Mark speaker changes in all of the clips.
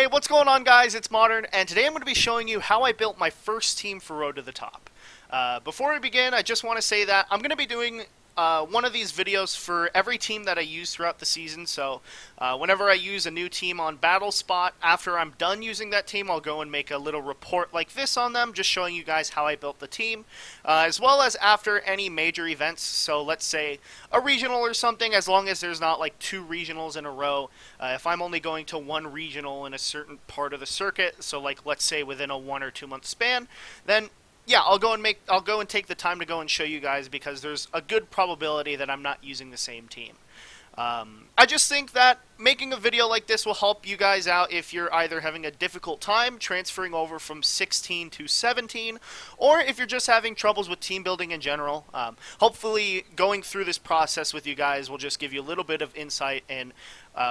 Speaker 1: Hey, what's going on, guys? It's Modern, and today I'm going to be showing you how I built my first team for Road to the Top. Before we begin, I just want to say that I'm going to be doing one of these videos for every team that I use throughout the season, so whenever I use a new team on Battle Spot, after I'm done using that team, I'll go and make a little report like this on them, just showing you guys how I built the team, as well as after any major events, so let's say a regional or something, as long as there's not like 2 regionals in a row. If I'm only going to one regional in a certain part of the circuit, so like let's say within a 1 or 2 month span, then yeah, I'll go and take the time to go and show you guys, because there's a good probability that I'm not using the same team. I just think that making a video like this will help you guys out if you're either having a difficult time transferring over from 16 to 17, or if you're just having troubles with team building in general. Hopefully going through this process with you guys will just give you a little bit of insight in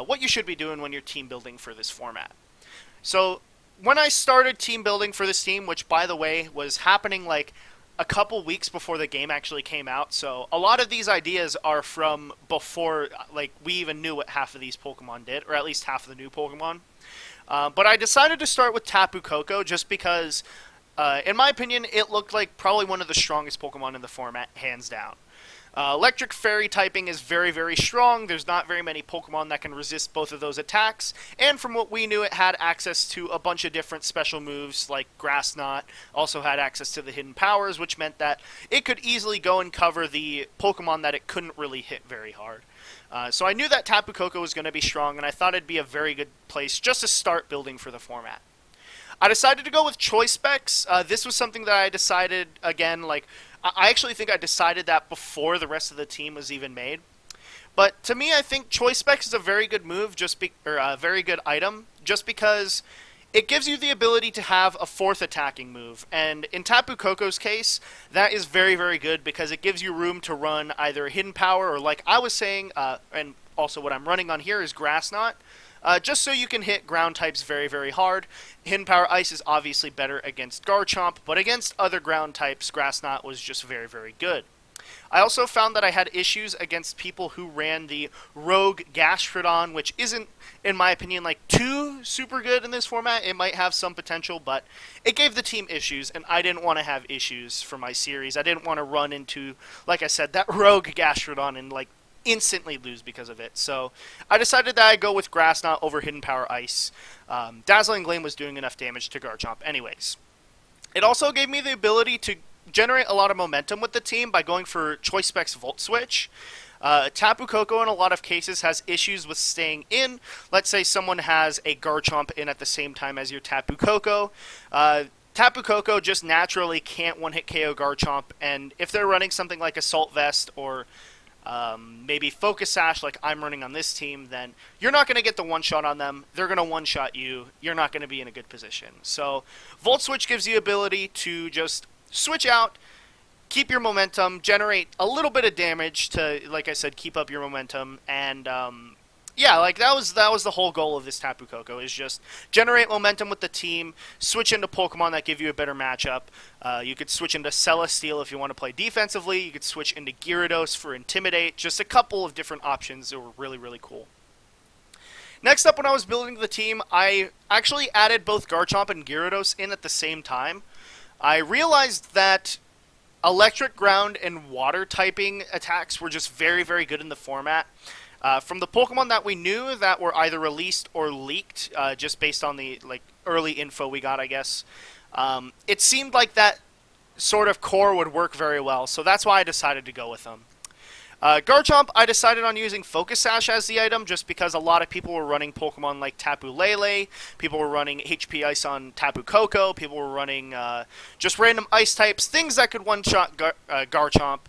Speaker 1: what you should be doing when you're team building for this format. So when I started team building for this team, which by the way was happening like a couple weeks before the game actually came out, so a lot of these ideas are from before like we even knew what half of these Pokemon did, or at least half of the new Pokemon. But I decided to start with Tapu Koko just because, in my opinion, it looked like probably one of the strongest Pokemon in the format, hands down. Electric Fairy typing is very, very strong. There's not very many Pokemon that can resist both of those attacks. And from what we knew, it had access to a bunch of different special moves, like Grass Knot. Also had access to the hidden powers, which meant that it could easily go and cover the Pokemon that it couldn't really hit very hard. So I knew that Tapu Koko was going to be strong, and I thought it'd be a very good place just to start building for the format. I decided to go with choice specs. This was something that I decided, again, like, I actually think I decided that before the rest of the team was even made. But to me, I think choice specs is a very good move, or a very good item, just because it gives you the ability to have a 4th attacking move. And in Tapu Koko's case, that is very, very good because it gives you room to run either a hidden power or, like I was saying, and also what I'm running on here is Grass Knot. Just so you can hit ground types very, very hard. Hidden Power Ice is obviously better against Garchomp, but against other ground types, Grass Knot was just very, very good. I also found that I had issues against people who ran the Rogue Gastrodon, which isn't, in my opinion, like too super good in this format. It might have some potential, but it gave the team issues, and I didn't want to have issues for my series. I didn't want to run into, like I said, that Rogue Gastrodon and like instantly lose because of it. So I decided that I'd go with Grass Knot over Hidden Power Ice. Dazzling Gleam was doing enough damage to Garchomp anyways. It also gave me the ability to generate a lot of momentum with the team by going for Choice Specs Volt Switch. Tapu Koko in a lot of cases has issues with staying in. Let's say someone has a Garchomp in at the same time as your Tapu Koko. Tapu Koko just naturally can't one-hit KO Garchomp, and if they're running something like Assault Vest or maybe Focus Sash like I'm running on this team, then you're not going to get the one-shot on them. They're going to one-shot you. You're not going to be in a good position. So Volt Switch gives you the ability to just switch out, keep your momentum, generate a little bit of damage to, like I said, keep up your momentum, and yeah, like that was the whole goal of this Tapu Koko, is just generate momentum with the team, switch into Pokemon that give you a better matchup. You could switch into Celesteal if you want to play defensively. You could switch into Gyarados for Intimidate. Just a couple of different options that were really, really cool. Next up, when I was building the team, I actually added both Garchomp and Gyarados in at the same time. I realized that electric, ground, and water typing attacks were just very, very good in the format. From the Pokemon that we knew that were either released or leaked, just based on the early info we got, I guess, it seemed like that sort of core would work very well, so that's why I decided to go with them. Garchomp, I decided on using Focus Sash as the item just because a lot of people were running Pokemon like Tapu Lele, people were running HP Ice on Tapu Koko, people were running just random Ice types, things that could one-shot Garchomp.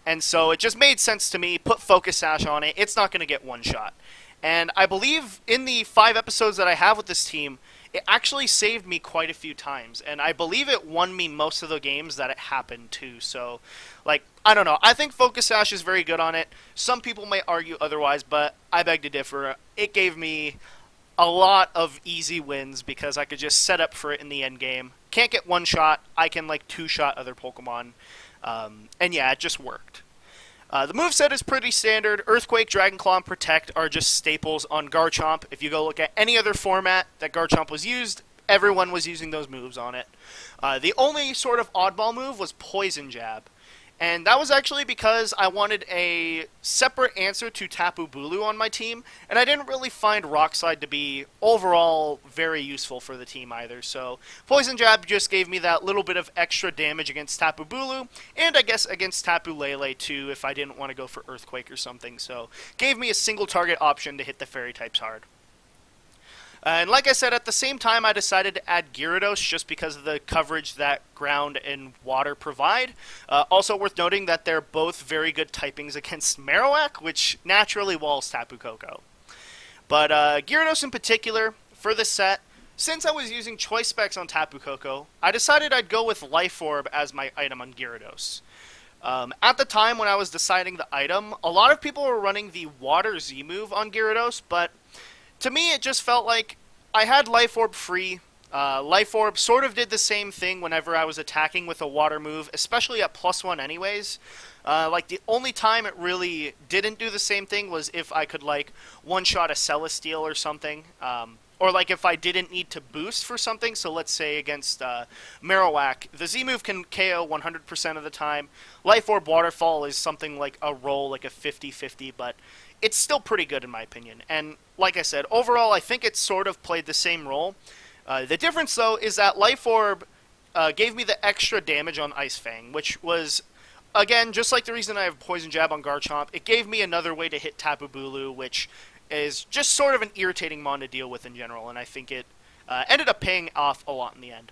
Speaker 1: And so it just made sense to me, put Focus Sash on it, it's not going to get one shot. And I believe in the 5 episodes that I have with this team, it actually saved me quite a few times. And I believe it won me most of the games that it happened to. So, like, I don't know. I think Focus Sash is very good on it. Some people might argue otherwise, but I beg to differ. It gave me a lot of easy wins because I could just set up for it in the end game. Can't get one shot, I can, like, 2-shot other Pokemon. And yeah, it just worked. The moveset is pretty standard. Earthquake, Dragon Claw, and Protect are just staples on Garchomp. If you go look at any other format that Garchomp was used, everyone was using those moves on it. The only sort of oddball move was Poison Jab. And that was actually because I wanted a separate answer to Tapu Bulu on my team, and I didn't really find Rock Slide to be overall very useful for the team either. So Poison Jab just gave me that little bit of extra damage against Tapu Bulu, and I guess against Tapu Lele too if I didn't want to go for Earthquake or something. So gave me a single target option to hit the Fairy types hard. And like I said, at the same time, I decided to add Gyarados just because of the coverage that Ground and Water provide. Also worth noting that they're both very good typings against Marowak, which naturally walls Tapu Koko. But Gyarados in particular, for this set, since I was using Choice Specs on Tapu Koko, I decided I'd go with Life Orb as my item on Gyarados. At the time when I was deciding the item, a lot of people were running the Water Z move on Gyarados, but to me, it just felt like I had Life Orb free. Life Orb sort of did the same thing whenever I was attacking with a water move, especially at +1 anyways. Like, the only time it really didn't do the same thing was if I could, like, one-shot a Celesteal or something. Or, like, if I didn't need to boost for something. So, let's say against Marowak, the Z move can KO 100% of the time. Life Orb Waterfall is something like a roll, like a 50-50, but it's still pretty good in my opinion. And like I said, overall, I think it sort of played the same role. The difference, though, is that Life Orb gave me the extra damage on Ice Fang, which was, again, just like the reason I have Poison Jab on Garchomp, it gave me another way to hit Tapu Bulu, which is just sort of an irritating mon to deal with in general, and I think it ended up paying off a lot in the end.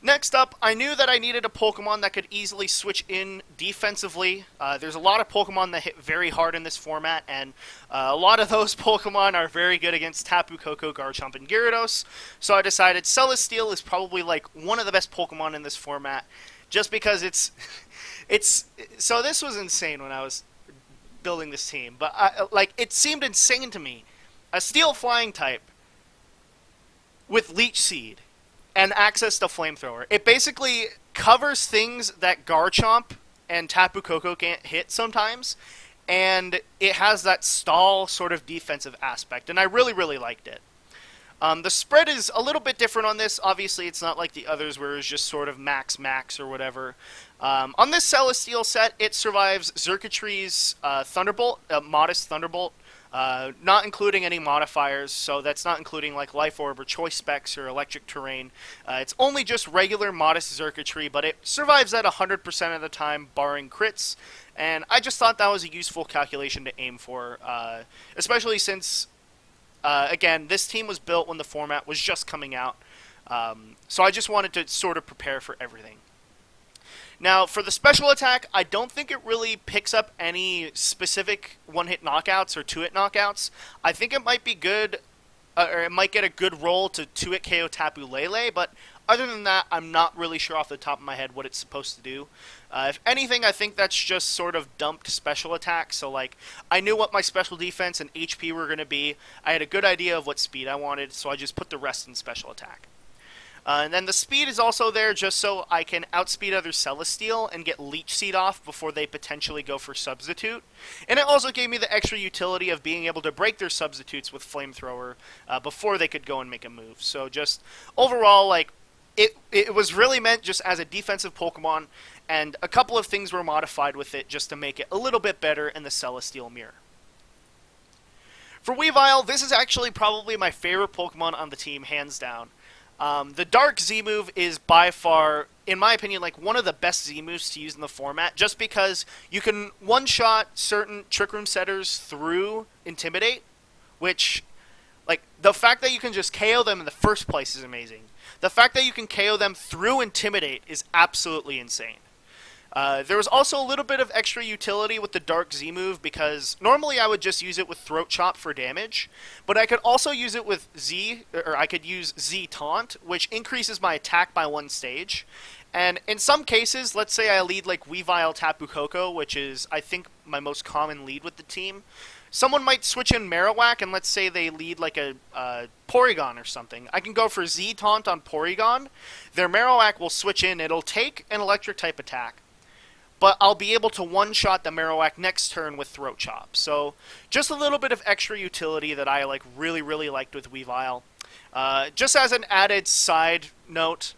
Speaker 1: Next up, I knew that I needed a Pokemon that could easily switch in defensively. There's a lot of Pokemon that hit very hard in this format, and a lot of those Pokemon are very good against Tapu Koko, Garchomp, and Gyarados. So I decided Celesteal is probably like one of the best Pokemon in this format, just because it's so this was insane when I was building this team, but like it seemed insane to me. A Steel Flying type with Leech Seed and access to Flamethrower. It basically covers things that Garchomp and Tapu Koko can't hit sometimes, and it has that stall sort of defensive aspect, and I really, really liked it. The spread is a little bit different on this. Obviously, it's not like the others where it's just sort of max or whatever. On this Celesteal set, it survives Xurkitry's Thunderbolt, Modest Thunderbolt, not including any modifiers, so that's not including like Life Orb or Choice Specs or Electric Terrain. It's only just regular Modest Xurkitry, but it survives at 100% of the time, barring crits, and I just thought that was a useful calculation to aim for, especially since, again, this team was built when the format was just coming out, so I just wanted to sort of prepare for everything. Now, for the special attack, I don't think it really picks up any specific one-hit knockouts or two-hit knockouts. I think it might be good, or it might get a good roll to two-hit KO Tapu Lele, but other than that, I'm not really sure off the top of my head what it's supposed to do. If anything, I think that's just sort of dumped special attack, so like, I knew what my special defense and HP were going to be. I had a good idea of what speed I wanted, so I just put the rest in special attack. And then the speed is also there just so I can outspeed other Celesteal and get Leech Seed off before they potentially go for Substitute. And it also gave me the extra utility of being able to break their Substitutes with Flamethrower before they could go and make a move. So just overall, like, it was really meant just as a defensive Pokemon, and a couple of things were modified with it just to make it a little bit better in the Celestial Mirror. For Weavile, this is actually probably my favorite Pokemon on the team, hands down. The Dark Z move is by far, in my opinion, like one of the best Z moves to use in the format, just because you can one-shot certain Trick Room setters through Intimidate, which, like, the fact that you can just KO them in the first place is amazing. The fact that you can KO them through Intimidate is absolutely insane. There was also a little bit of extra utility with the Dark Z move, because normally I would just use it with Throat Chop for damage, but I could also use it with Z, or I could use Z Taunt, which increases my attack by 1 stage. And in some cases, let's say I lead like Weavile Tapu Koko, which is, I think, my most common lead with the team. Someone might switch in Marowak, and let's say they lead like a Porygon or something. I can go for Z Taunt on Porygon. Their Marowak will switch in. It'll take an Electric type attack. but I'll be able to one-shot the Marowak next turn with Throat Chop. So just a little bit of extra utility that I really, really liked with Weavile. Just as an added side note,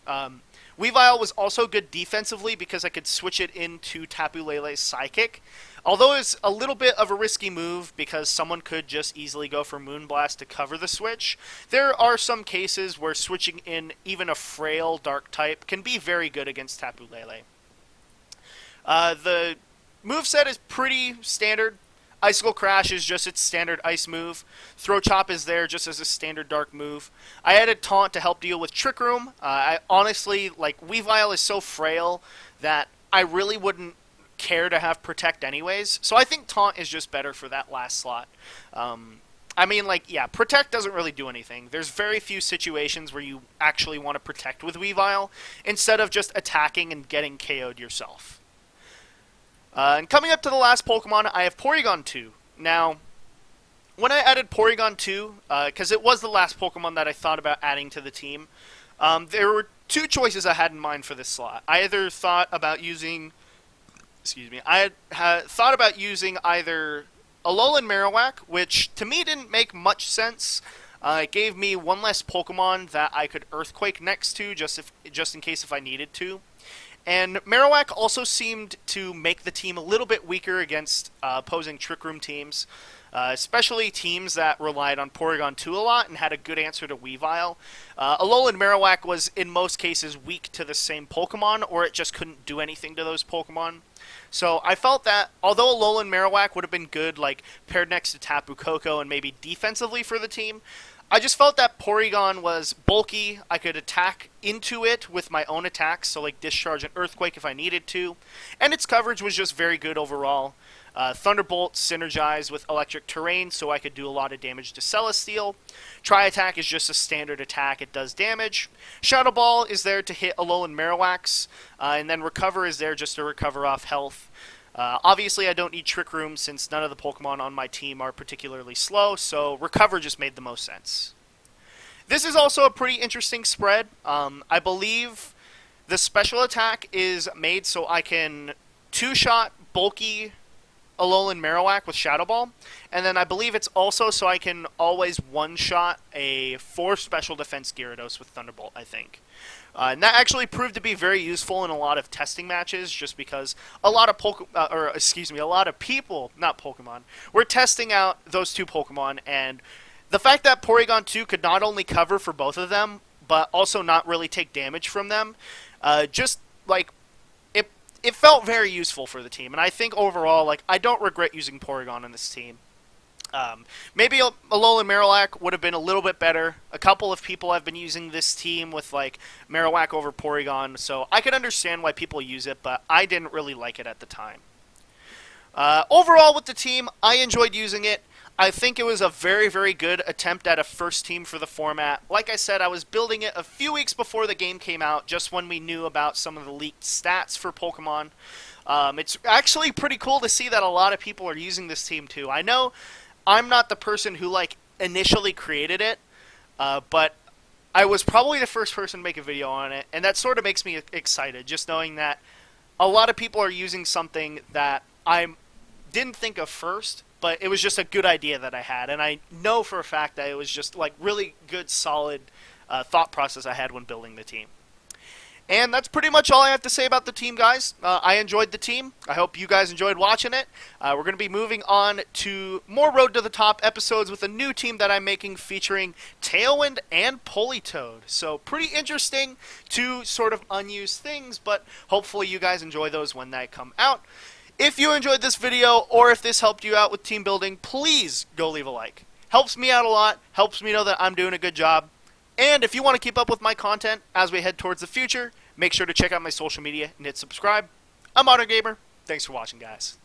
Speaker 1: Weavile was also good defensively because I could switch it into Tapu Lele's Psychic. Although it's a little bit of a risky move because someone could just easily go for Moonblast to cover the switch, there are some cases where switching in even a frail Dark type can be very good against Tapu Lele. The moveset is pretty standard. Icicle Crash is just its standard ice move. Throat Chop is there just as a standard dark move. I added Taunt to help deal with Trick Room. I honestly, Weavile is so frail that I really wouldn't care to have Protect anyways. So I think Taunt is just better for that last slot. Protect doesn't really do anything. There's very few situations where you actually want to Protect with Weavile instead of just attacking and getting KO'd yourself. And coming up to the last Pokemon, I have Porygon 2. Now, when I added Porygon 2, because it was the last Pokemon that I thought about adding to the team, there were two choices I had in mind for this slot. I either thought about using... I had thought about using either Alolan Marowak, which to me didn't make much sense. It gave me one less Pokemon that I could Earthquake next to, just in case if I needed to. And Marowak also seemed to make the team a little bit weaker against opposing Trick Room teams, especially teams that relied on Porygon 2 a lot and had a good answer to Weavile. Alolan Marowak was, in most cases, weak to the same Pokemon, or it just couldn't do anything to those Pokemon. So I felt that, although Alolan Marowak would have been good, paired next to Tapu Koko and maybe defensively for the team, I just felt that Porygon was bulky. I could attack into it with my own attacks, so Discharge and Earthquake if I needed to. And its coverage was just very good overall. Thunderbolt synergized with Electric Terrain, so I could do a lot of damage to Celesteal. Tri-Attack is just a standard attack, it does damage. Shadow Ball is there to hit Alolan Marowaks, and then Recover is there just to recover off health. Obviously, I don't need Trick Room since none of the Pokemon on my team are particularly slow, so Recover just made the most sense. This is also a pretty interesting spread. I believe the special attack is made so I can two-shot bulky Alolan Marowak with Shadow Ball, and then I believe it's also so I can always one-shot a 4 special defense Gyarados with Thunderbolt, I think. And that actually proved to be very useful in a lot of testing matches, just because a lot of people, not Pokemon, were testing out those two Pokemon, and the fact that Porygon 2 could not only cover for both of them, but also not really take damage from them, it felt very useful for the team, and I think overall, I don't regret using Porygon in this team. Maybe Alolan Marowak would have been a little bit better. A couple of people have been using this team with Marowak over Porygon, so I could understand why people use it, but I didn't really like it at the time. Overall with the team, I enjoyed using it. I think it was a very, very good attempt at a first team for the format. Like I said, I was building it a few weeks before the game came out, just when we knew about some of the leaked stats for Pokemon. It's actually pretty cool to see that a lot of people are using this team too. I know I'm not the person who initially created it, but I was probably the first person to make a video on it, and that sort of makes me excited, just knowing that a lot of people are using something that I didn't think of first, but it was just a good idea that I had, and I know for a fact that it was just really good, solid thought process I had when building the team. And that's pretty much all I have to say about the team, guys. I enjoyed the team. I hope you guys enjoyed watching it. We're going to be moving on to more Road to the Top episodes with a new team that I'm making featuring Tailwind and Politoed. So pretty interesting, two sort of unused things, but hopefully you guys enjoy those when they come out. If you enjoyed this video, or if this helped you out with team building, please go leave a like. Helps me out a lot, helps me know that I'm doing a good job. And if you want to keep up with my content as we head towards the future, make sure to check out my social media and hit subscribe. I'm ModernGamer. Thanks for watching, guys.